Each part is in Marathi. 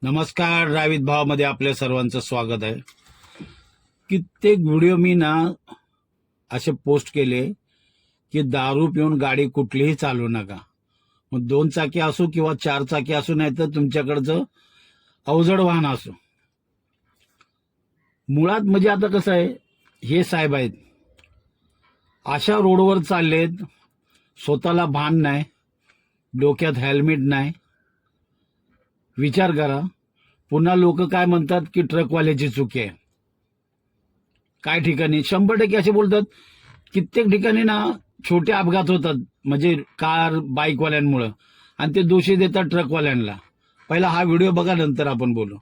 नमस्कार. रावित भावामध्ये आपल्या सर्वांचं स्वागत आहे. कित्येक व्हिडिओ मी असे पोस्ट केले की दारू पिऊन गाडी कुठलीही चालवू नका. मग 2 चाकी असो किंवा 4 चाकी असो, नाही तर तुमच्याकडचं अवजड वाहन असो. मुळात म्हणजे आता कसं आहे, हे साहेब आहेत अशा रोडवर चाललेत, स्वतःला भान नाही, डोक्यात हेल्मेट नाही. विचार करा. पुन्हा लोक काय म्हणतात की ट्रकवाल्याची चूक आहे. काय ठिकाणी 100% असे बोलतात. कित्येक ठिकाणी छोटे अपघात होतात, म्हणजे कार बाईकवाल्यांमुळे, आणि ते दोषी देतात ट्रकवाल्यांना. पहिला हा व्हिडिओ बघा, नंतर आपण बोलू.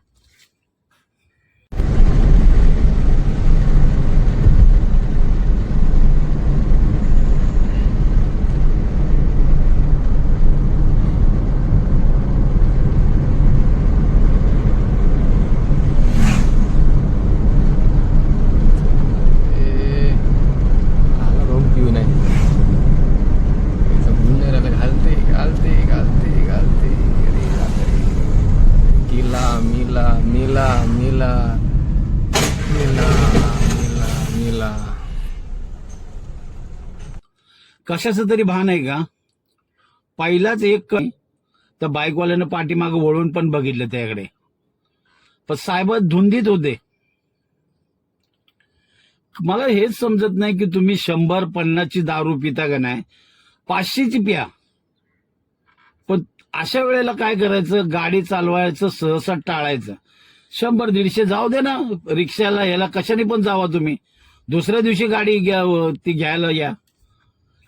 कशाचं तरी भान आहे का? पहिलाच एक तर बाईकवाल्यानं पाठीमागं वळून पण बघितलं त्याकडे, पण साहेब धुंदीत होते. मला हेच समजत नाही की तुम्ही 100-50ची दारू पिता का नाही, 500ची प्या. पण अशा वेळेला काय करायचं, गाडी चालवायचं सहसा टाळायचं. 100-150 जाऊ दे ना, रिक्षाला याला कशाने पण जावा तुम्ही. दुसऱ्या दिवशी गाडी ती घ्यायला या.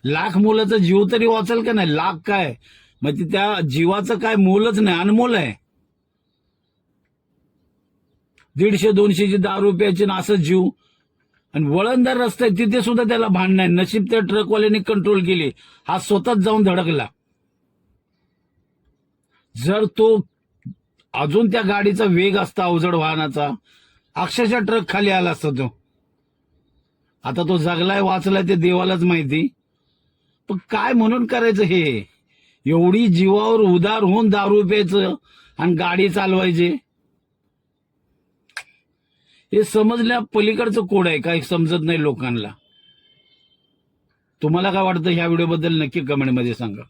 लाख मुलाचा जीव तरी वाचेल का नाही? लाख काय, म्हणजे त्या जीवाचं काय मोलच नाही, अनमोल आहे. 150-200ची दारू प्यायची ना असं जीव. आणि वळणदार रस्ता आहे तिथे सुद्धा त्याला भान नाही. नशीब त्या ट्रकवाल्याने कंट्रोल केली, हा स्वतःच जाऊन धडकला. जर तो अजून त्या गाडीचा वेग असता अवजड वाहनाचा, अक्षरशः ट्रक खाली आला असता तो. आता तो जगलाय वाचलाय ते देवालाच माहिती. पण काय म्हणून करायचं हे? एवढी जीवावर उदार होऊन दारू प्यायचं आणि गाडी चालवायची, हे समजल्या पलीकडचं कोड आहे, काही समजत नाही लोकांना. तुम्हाला काय वाटतं ह्या व्हिडिओबद्दल नक्की कमेंटमध्ये सांगा.